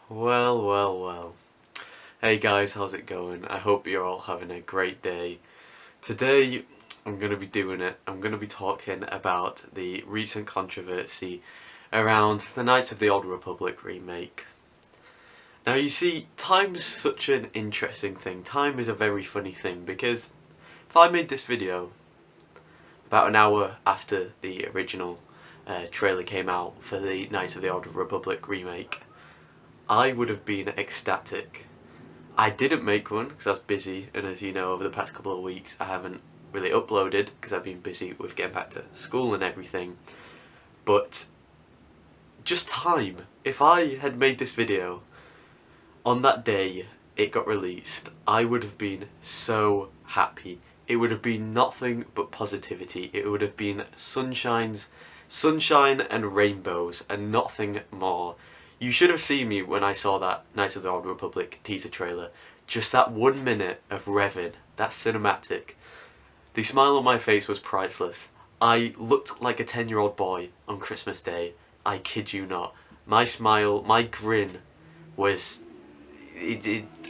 Well. Hey guys, how's it going? I hope you're all having a great day. Today, I'm going to be doing it. I'm going to be talking about the recent controversy around the Knights of the Old Republic remake. Now you see, time's such an interesting thing. Time is a very funny thing because if I made this video about an hour after the original trailer came out for the Knights of the Old Republic remake, I would have been ecstatic. I didn't make one because I was busy, and as you know, over the past couple of weeks I haven't really uploaded because I've been busy with getting back to school and everything. But just time. If I had made this video on that day it got released, I would have been so happy. It would have been nothing but positivity. It would have been sunshine and rainbows and nothing more. You should have seen me when I saw that Knights of the Old Republic teaser trailer. Just that 1 minute of revving, that cinematic. The smile on my face was priceless. I looked like a 10-year-old boy on Christmas Day. I kid you not. My smile, my grin was...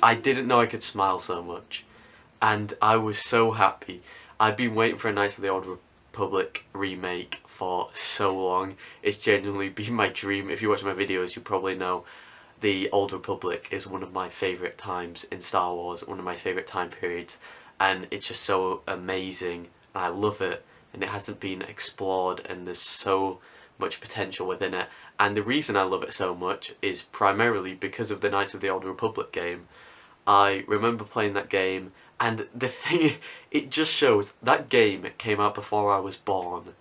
I didn't know I could smile so much. And I was so happy. I've been waiting for a Knights of the Old Republic remake for so long. It's genuinely been my dream. If you watch my videos, you probably know the Old Republic is one of my favourite times in Star Wars, one of my favourite time periods, and it's just so amazing, and I love it, and it hasn't been explored, and there's so much potential within it. And the reason I love it so much is primarily because of the Knights of the Old Republic game. I remember playing that game, and the thing, it just shows that game came out before I was born,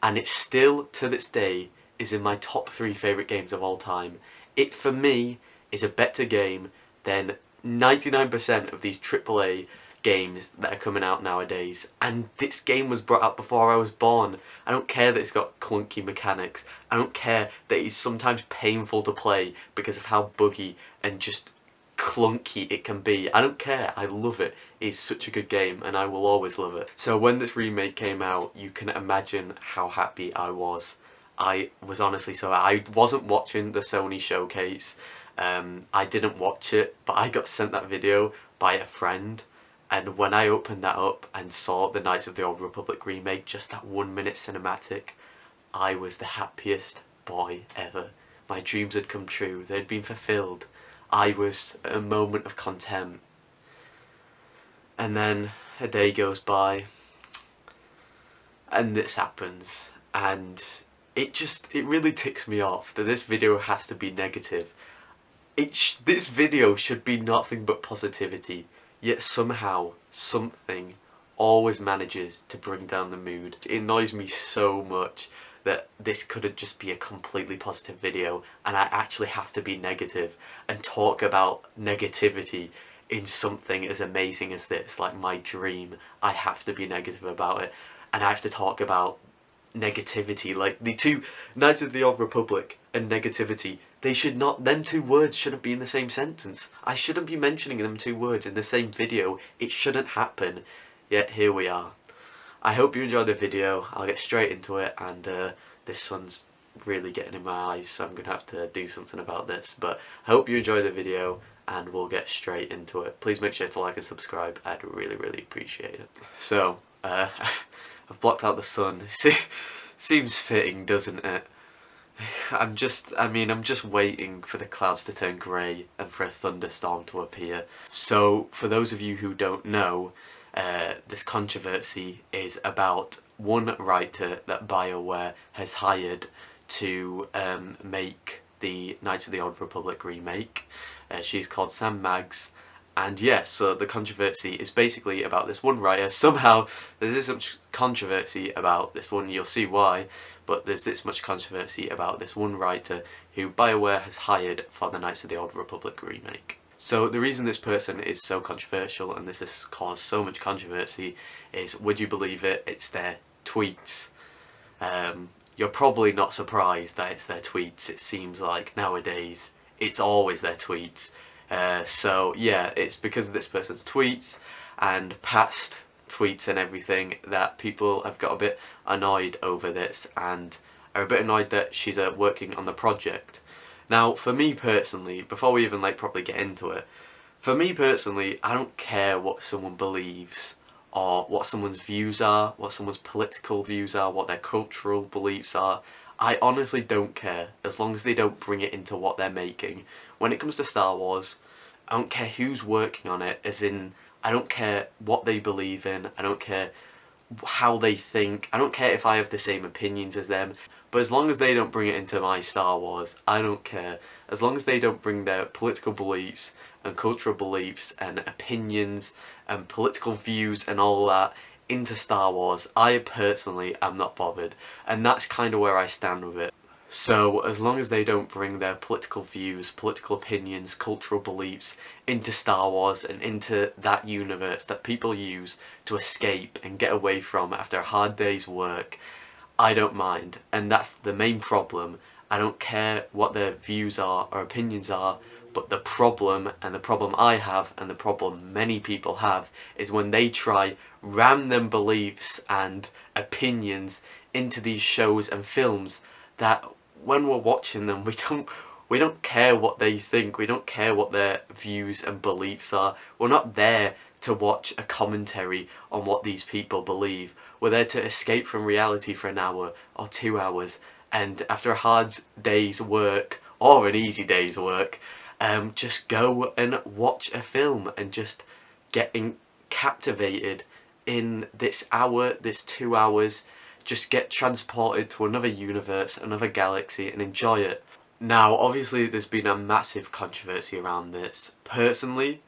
and it still, to this day, is in my top 3 favourite games of all time. It, for me, is a better game than 99% of these AAA games that are coming out nowadays. And this game was brought out before I was born. I don't care that it's got clunky mechanics. I don't care that it's sometimes painful to play because of how buggy and just clunky it can be. I don't care. I love it. It's such a good game and I will always love it. So when this remake came out, you can imagine how happy I was. I was honestly so... I wasn't watching the Sony showcase. I didn't watch it, but I got sent that video by a friend, and when I opened that up and saw the Knights of the Old Republic remake, just that 1 minute cinematic, I was the happiest boy ever. My dreams had come true. They'd been fulfilled. I was at a moment of content. And then a day goes by, and this happens, and it really ticks me off that this video has to be negative. This video should be nothing but positivity, yet somehow, something always manages to bring down the mood. It annoys me so much that this couldn't just be a completely positive video and I actually have to be negative and talk about negativity in something as amazing as this, like my dream. I have to be negative about it, and I have to talk about negativity, like the two Knights of the Old Republic and negativity. They should not, them two words shouldn't be in the same sentence. I shouldn't be mentioning them two words in the same video. It shouldn't happen. Yet here we are. I hope you enjoyed the video. I'll get straight into it, and this sun's really getting in my eyes, so I'm going to have to do something about this. But I hope you enjoy the video, and we'll get straight into it. Please make sure to like and subscribe. I'd really appreciate it. So, I've blocked out the sun. Seems fitting, doesn't it? I'm just waiting for the clouds to turn grey and for a thunderstorm to appear. So, for those of you who don't know, this controversy is about one writer that BioWare has hired to make the Knights of the Old Republic remake. She's called Sam Maggs. And yes, so the controversy is basically about this one writer. Somehow there's this much controversy about this one, you'll see why, but there's this much controversy about this one writer who BioWare has hired for the Knights of the Old Republic remake. So the reason this person is so controversial and this has caused so much controversy is, would you believe it, it's their tweets. You're probably not surprised that it's their tweets. It seems like nowadays it's always their tweets. So yeah, it's because of this person's tweets and past tweets and everything that people have got a bit annoyed over this and are a bit annoyed that she's working on the project. Now, for me personally, before we even like properly get into it, for me personally, I don't care what someone believes or what someone's views are, what someone's political views are, what their cultural beliefs are. I honestly don't care as long as they don't bring it into what they're making. When it comes to Star Wars, I don't care who's working on it, as in, I don't care what they believe in, I don't care how they think, I don't care if I have the same opinions as them, but as long as they don't bring it into my Star Wars, I don't care. As long as they don't bring their political beliefs and cultural beliefs and opinions and political views and all that into Star Wars, I personally am not bothered. And that's kind of where I stand with it. So, as long as they don't bring their political views, political opinions, cultural beliefs into Star Wars and into that universe that people use to escape and get away from after a hard day's work, I don't mind. And that's the main problem. I don't care what their views are or opinions are, but the problem, and the problem I have, and the problem many people have, is when they try random beliefs and opinions into these shows and films that when we're watching them, we don't care what they think, we don't care what their views and beliefs are. We're not there to watch a commentary on what these people believe. We're there to escape from reality for an hour or 2 hours, and after a hard day's work or an easy day's work, just go and watch a film and just getting captivated in this hour, this 2 hours, just get transported to another universe, another galaxy, and enjoy it. Now, obviously, there's been a massive controversy around this. Personally,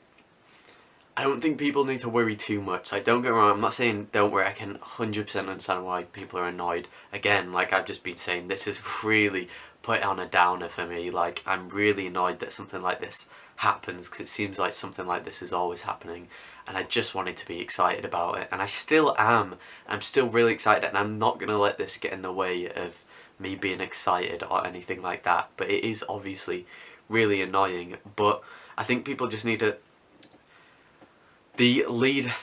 I don't think people need to worry too much. Like, don't get me wrong, I'm not saying don't worry, I can 100% understand why people are annoyed. Again, like I've just been saying, this is really put it on a downer for me. Like, I'm really annoyed that something like this happens, because it seems like something like this is always happening, and I just wanted to be excited about it, and I still am. I'm still really excited, and I'm not going to let this get in the way of me being excited or anything like that, but it is obviously really annoying. But I think people just need to... The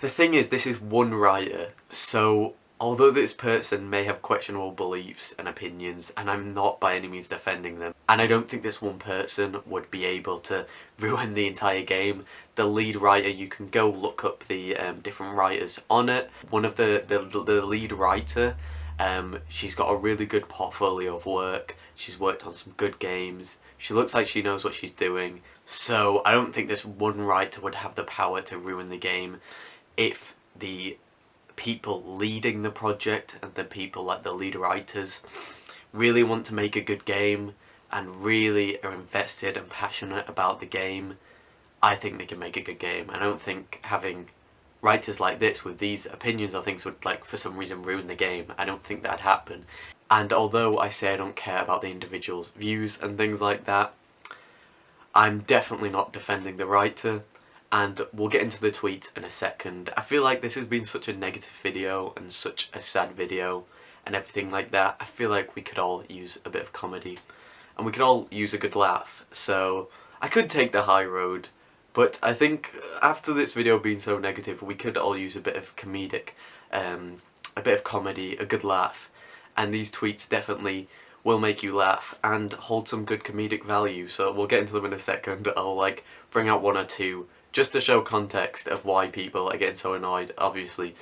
thing is, this is one writer, so although this person may have questionable beliefs and opinions, and I'm not by any means defending them, and I don't think this one person would be able to ruin the entire game, the lead writer, you can go look up the different writers on it. One of the lead writer, she's got a really good portfolio of work, she's worked on some good games, she looks like she knows what she's doing, so I don't think this one writer would have the power to ruin the game if the people leading the project and the people like the lead writers really want to make a good game and really are invested and passionate about the game. I think they can make a good game. I don't think having writers like this with these opinions or things would, like, for some reason ruin the game. I don't think that'd happen. And although I say I don't care about the individual's views and things like that, I'm definitely not defending the writer, and we'll get into the tweets in a second. I feel like this has been such a negative video and such a sad video and everything like that. I feel like we could all use a bit of comedy and we could all use a good laugh, so I could take the high road, but I think after this video being so negative, we could all use a bit of comedic, a bit of comedy, a good laugh, and these tweets definitely will make you laugh and hold some good comedic value, so we'll get into them in a second. I'll like bring out one or two just to show context of why people are getting so annoyed, obviously,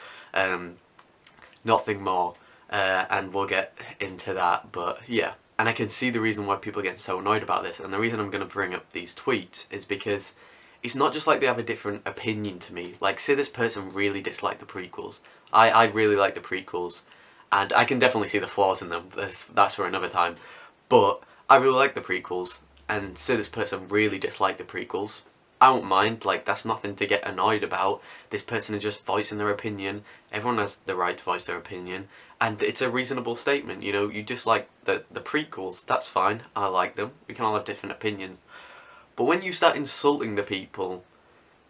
nothing more, and we'll get into that, but yeah. And I can see the reason why people are getting so annoyed about this, and the reason I'm going to bring up these tweets is because it's not just like they have a different opinion to me. Like, say this person really disliked the prequels. I really like the prequels, and I can definitely see the flaws in them, that's for another time, but I really like the prequels, and say this person really disliked the prequels, I won't mind. Like, that's nothing to get annoyed about. This person is just voicing their opinion, everyone has the right to voice their opinion, and it's a reasonable statement, you know. You dislike the prequels, that's fine, I like them, we can all have different opinions, but when you start insulting the people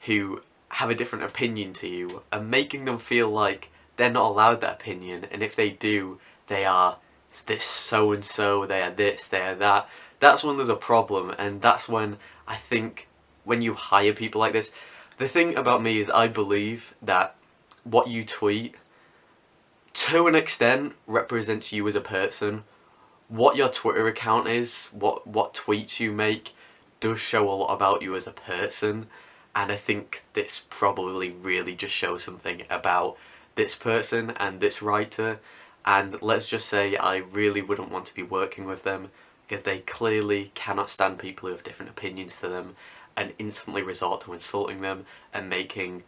who have a different opinion to you and making them feel like they're not allowed that opinion, and if they do, they are this so-and-so, they are this, they are that, that's when there's a problem. And that's when I think when you hire people like this, the thing about me is I believe that what you tweet, to an extent, represents you as a person. what your Twitter account is, what tweets you make, does show a lot about you as a person, and I think this probably really just shows something about this person and this writer. And let's just say I really wouldn't want to be working with them, because they clearly cannot stand people who have different opinions to them and instantly resort to insulting them and making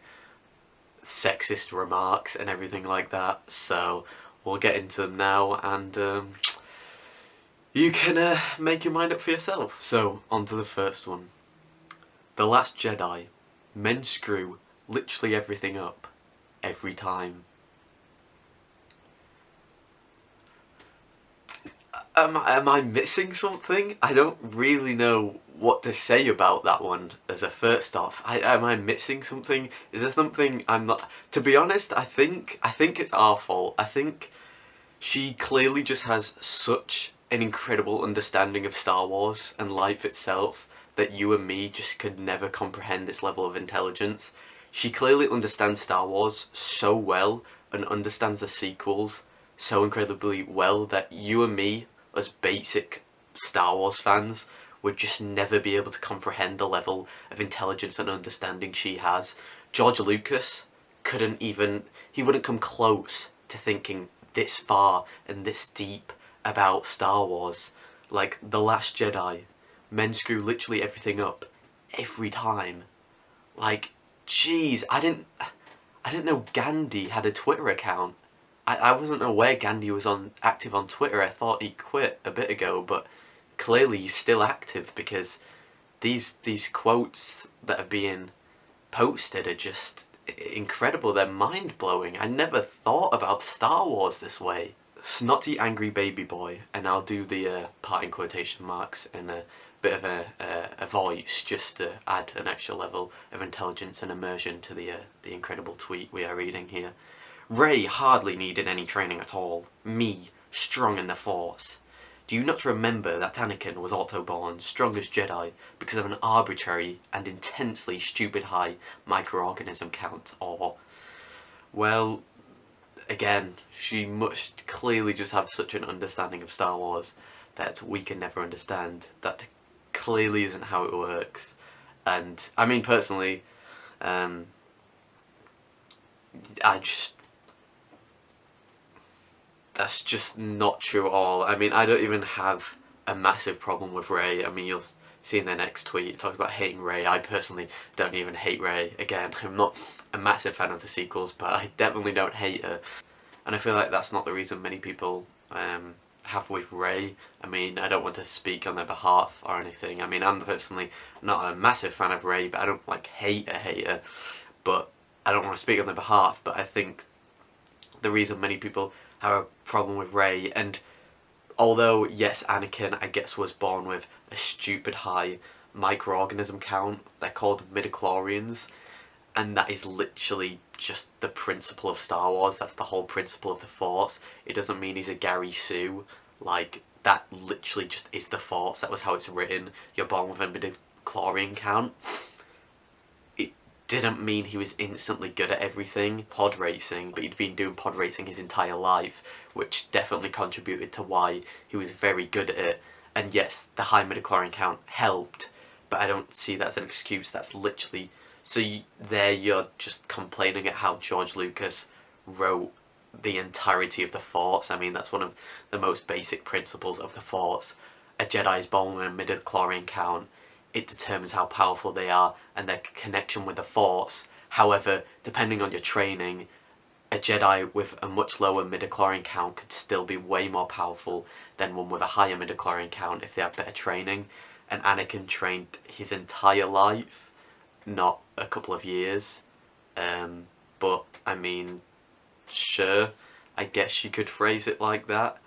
sexist remarks and everything like that. So we'll get into them now, and you can make your mind up for yourself. So, on to the first one. The Last Jedi. Men screw literally everything up. Every time. Am I missing something? I don't really know what to say about that one as a first off. Am I missing something? Is there something I'm not... To be honest, I think it's our fault. I think she clearly just has such an incredible understanding of Star Wars and life itself that you and me just could never comprehend this level of intelligence. She clearly understands Star Wars so well and understands the sequels so incredibly well that you and me, as basic Star Wars fans, would just never be able to comprehend the level of intelligence and understanding she has. George Lucas couldn't even... he wouldn't come close to thinking this far and this deep about Star Wars. Like, The Last Jedi. Men screw literally everything up. Every time. Like, jeez, I didn't know Gandhi had a Twitter account. I wasn't aware Gandhi was active on Twitter. I thought he quit a bit ago, but clearly he's still active, because these quotes that are being posted are just incredible. They're mind-blowing. I never thought about Star Wars this way. Snotty angry baby boy, and I'll do the part in quotation marks in a bit of a voice just to add an extra level of intelligence and immersion to the incredible tweet we are reading here. Rey hardly needed any training at all. Me, strong in the Force. Do you not remember that Anakin was Autoborn, strongest Jedi, because of an arbitrary and intensely stupid high microorganism count? Or, well, again, she must clearly just have such an understanding of Star Wars that we can never understand. That clearly isn't how it works. And, I mean, personally, that's just not true at all. I mean, I don't even have a massive problem with Rey. I mean, you'll see in their next tweet, it talks about hating Rey. I personally don't even hate Rey. Again, I'm not a massive fan of the sequels, but I definitely don't hate her. And I feel like that's not the reason many people have with Rey. I mean, I don't want to speak on their behalf or anything. I mean, I'm personally not a massive fan of Rey, but I don't like hate her. But I don't want to speak on their behalf, but I think the reason many people have a problem with Rey, and although yes, Anakin I guess was born with a stupid high microorganism count, they're called midichlorians, and that is literally just the principle of Star Wars. That's the whole principle of the Force. It doesn't mean he's a Gary Sue. Like, that literally just is the Force. That was how it's written. You're born with a midichlorian count. Didn't mean he was instantly good at everything. Pod racing, but he'd been doing pod racing his entire life, which definitely contributed to why he was very good at it. And yes, the high midichlorian count helped, but I don't see that as an excuse. That's literally... So you're just complaining at how George Lucas wrote the entirety of the Force. I mean, that's one of the most basic principles of the Force. A Jedi is born with a midichlorian count. It determines how powerful they are and their connection with the Force. However, depending on your training, a Jedi with a much lower midichlorian count could still be way more powerful than one with a higher midichlorian count if they have better training. And Anakin trained his entire life, not a couple of years. But, I mean, sure, I guess you could phrase it like that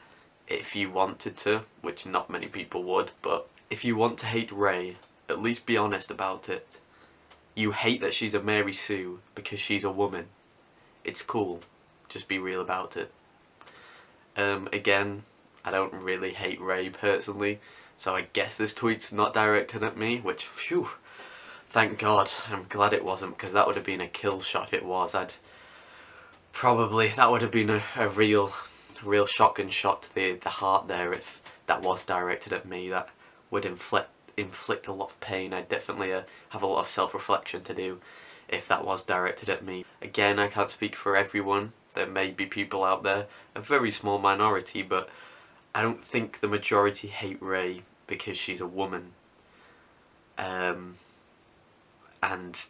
if you wanted to, which not many people would. But if you want to hate Rey, at least be honest about it. You hate that she's a Mary Sue because she's a woman. It's cool. Just be real about it. Again, I don't really hate Rey personally, so I guess this tweet's not directed at me, which, phew, thank God. I'm glad it wasn't, because that would have been a kill shot if it was. That would have been a real shotgun shot to the heart there if that was directed at me that would inflict a lot of pain. I'd definitely have a lot of self-reflection to do if that was directed at me. Again, I can't speak for everyone. There may be people out there, a very small minority, but I don't think the majority hate Rey because she's a woman. And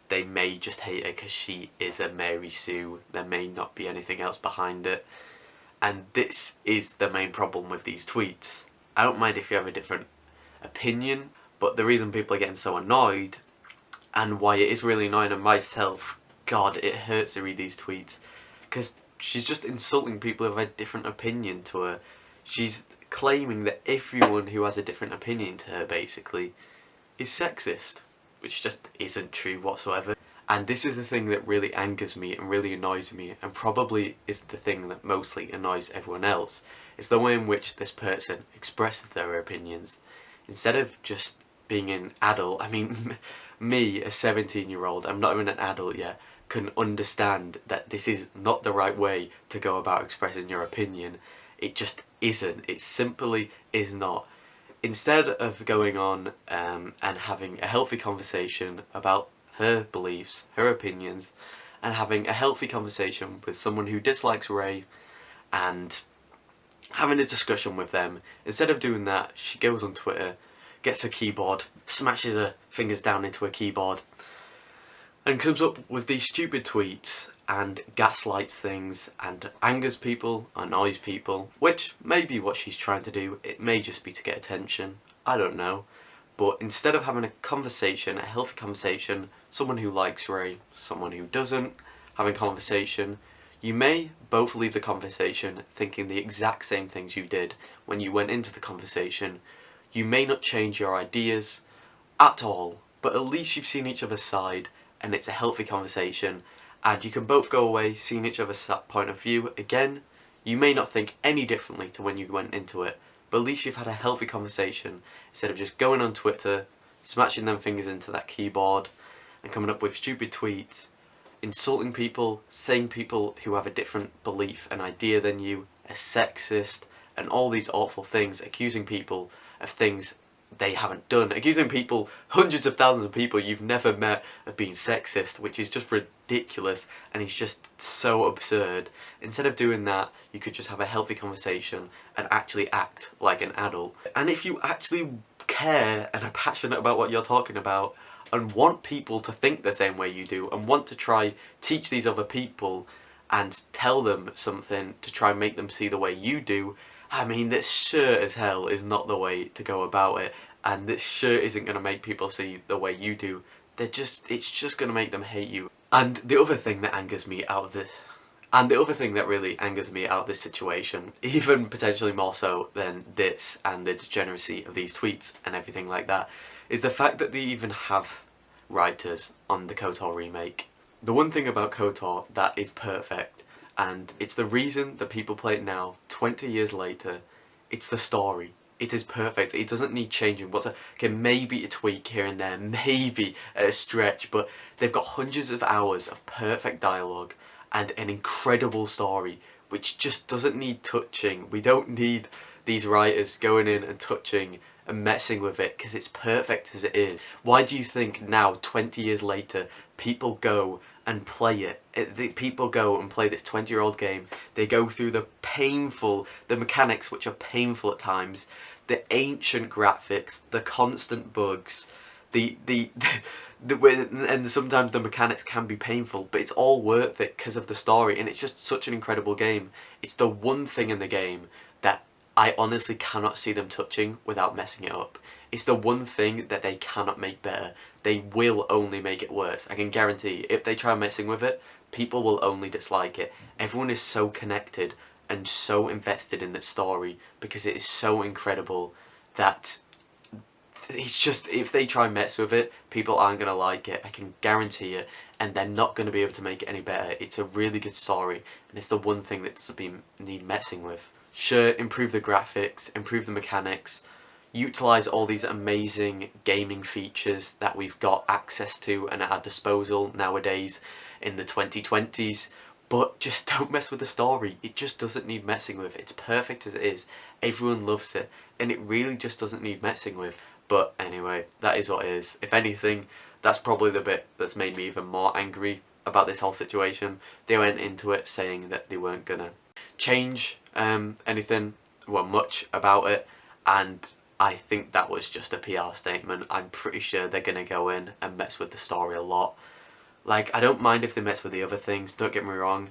they may just hate her because she is a Mary Sue. There may not be anything else behind it. And this is the main problem with these tweets. I don't mind if you have a different opinion, but the reason people are getting so annoyed, and why it is really annoying, and myself, God, it hurts to read these tweets, because she's just insulting people who have a different opinion to her. She's claiming that everyone who has a different opinion to her, basically, is sexist, which just isn't true whatsoever. And this is the thing that really angers me and really annoys me, and probably is the thing that mostly annoys everyone else. It's the way in which this person expresses their opinions. Instead of just being an adult, I mean, me, a 17-year-old, I'm not even an adult yet, can understand that this is not the right way to go about expressing your opinion. It just isn't. It simply is not. Instead of going on and having a healthy conversation about her beliefs, her opinions, and having a healthy conversation with someone who dislikes Rey and having a discussion with them, instead of doing that, she goes on Twitter, gets a keyboard, smashes her fingers down into a keyboard, and comes up with these stupid tweets and gaslights things and angers people, annoys people, which may be what she's trying to do. It may just be to get attention, I don't know. But instead of having a conversation, a healthy conversation, someone who likes Rey, someone who doesn't, having a conversation, you may both leave the conversation thinking the exact same things you did when you went into the conversation. You may not change your ideas at all, but at least you've seen each other's side and it's a healthy conversation, and you can both go away seeing each other's point of view. Again, you may not think any differently to when you went into it, but at least you've had a healthy conversation instead of just going on Twitter, smashing them fingers into that keyboard and coming up with stupid tweets, insulting people, saying people who have a different belief and idea than you are sexist, and all these awful things, accusing people of things they haven't done, accusing people, hundreds of thousands of people you've never met, of being sexist, which is just ridiculous and is just so absurd. Instead of doing that, you could just have a healthy conversation and actually act like an adult. And if you actually care and are passionate about what you're talking about and want people to think the same way you do and want to try teach these other people and tell them something to try and make them see the way you do, I mean, this sure as hell is not the way to go about it, and this sure isn't going to make people see the way you do. It's just going to make them hate you. And the other thing that angers me out of this, and the other thing that really angers me out of this situation, even potentially more so than this and the degeneracy of these tweets and everything like that, is the fact that they even have writers on the KOTOR remake. The one thing about KOTOR that is perfect, and it's the reason that people play it now, 20 years later, it's the story. It is perfect. It doesn't need changing whatsoever. Okay, maybe a tweak here and there, maybe a stretch, but they've got hundreds of hours of perfect dialogue and an incredible story, which just doesn't need touching. We don't need these writers going in and touching and messing with it, because it's perfect as it is. Why do you think now, 20 years later, people go and play it? People go and play this 20-year-old game. They go through the mechanics which are painful at times, the ancient graphics, the constant bugs, and sometimes the mechanics can be painful, but it's all worth it because of the story, and it's just such an incredible game. It's the one thing in the game that I honestly cannot see them touching without messing it up. It's the one thing that they cannot make better. They will only make it worse. I can guarantee if they try messing with it, people will only dislike it. Everyone is so connected and so invested in the story because it is so incredible that it's just, if they try and mess with it, people aren't going to like it. I can guarantee it. And they're not going to be able to make it any better. It's a really good story, and it's the one thing that doesn't need messing with. Sure, improve the graphics, improve the mechanics, utilise all these amazing gaming features that we've got access to and at our disposal nowadays in the 2020s. but just don't mess with the story. It just doesn't need messing with. It's perfect as it is. Everyone loves it, and it really just doesn't need messing with. But anyway, that is what it is. If anything, that's probably the bit that's made me even more angry about this whole situation. They went into it saying that they weren't gonna change anything, well, much about it, and I think that was just a PR statement. I'm pretty sure they're gonna go in and mess with the story a lot. Like, I don't mind if they mess with the other things, don't get me wrong.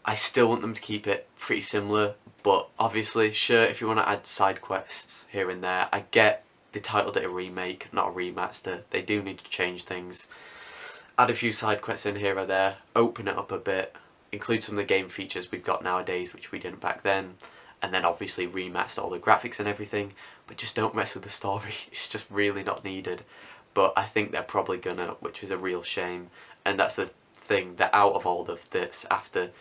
I still want them to keep it pretty similar, but obviously, sure, if you want to add side quests here and there, I get they titled it a remake, not a remaster. They do need to change things. Add a few side quests in here or there, open it up a bit, include some of the game features we've got nowadays, which we didn't back then, and then obviously remaster all the graphics and everything, but just don't mess with the story. It's just really not needed. But I think they're probably gonna, which is a real shame. And that's the thing, that out of all of this, after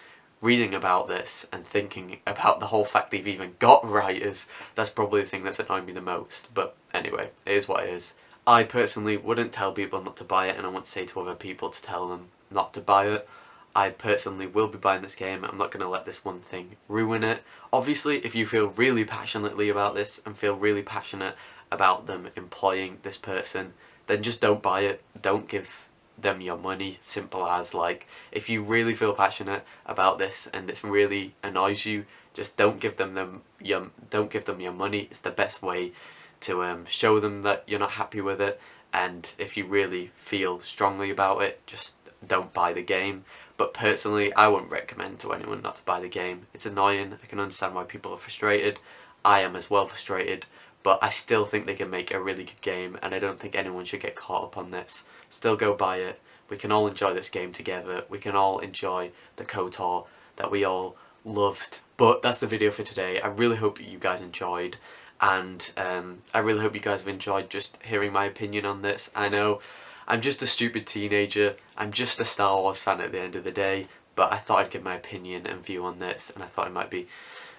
reading about this and thinking about the whole fact they've even got writers, that's probably the thing that's annoyed me the most. But anyway, it is what it is. I personally wouldn't tell people not to buy it, and I wouldn't say to other people to tell them not to buy it. I personally will be buying this game. I'm not going to let this one thing ruin it. Obviously, if you feel really passionately about this and feel really passionate about them employing this person, then just don't buy it. Don't give them your money. Simple as. Like, if you really feel passionate about this and this really annoys you, just don't give them your money. It's the best way to show them that you're not happy with it. And if you really feel strongly about it, just don't buy the game. But personally, I wouldn't recommend to anyone not to buy the game. It's annoying. I can understand why people are frustrated. I am as well frustrated. But I still think they can make a really good game, and I don't think anyone should get caught up on this. Still go buy it. We can all enjoy this game together. We can all enjoy the KOTOR that we all loved. But that's the video for today. I really hope you guys enjoyed, and I really hope you guys have enjoyed just hearing my opinion on this. I know I'm just a stupid teenager. I'm just a Star Wars fan at the end of the day, but I thought I'd give my opinion and view on this, and I thought it might be...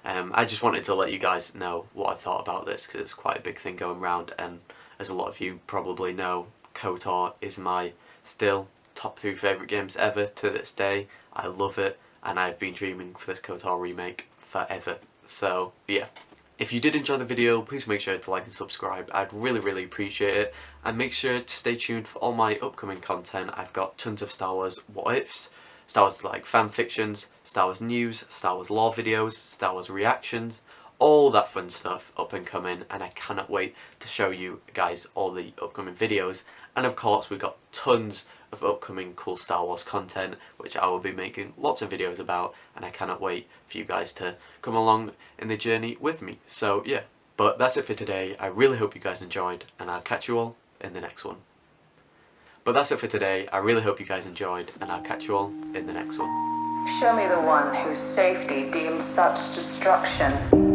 I just wanted to let you guys know what I thought about this, because it's quite a big thing going around, and as a lot of you probably know, KOTOR is my still top 3 favourite games ever to this day. I love it, and I've been dreaming for this KOTOR remake forever. So yeah. If you did enjoy the video, please make sure to like and subscribe. I'd really appreciate it. And make sure to stay tuned for all my upcoming content. I've got tons of Star Wars what ifs, Star Wars like fan fictions, Star Wars news, Star Wars lore videos, Star Wars reactions, all that fun stuff up and coming, and I cannot wait to show you guys all the upcoming videos. And of course, we've got tons of upcoming cool Star Wars content, which I will be making lots of videos about, and I cannot wait for you guys to come along in the journey with me. So yeah, but that's it for today. I really hope you guys enjoyed, and I'll catch you all in the next one. But that's it for today. I really hope you guys enjoyed, and I'll catch you all in the next one. Show me the one whose safety deems such destruction.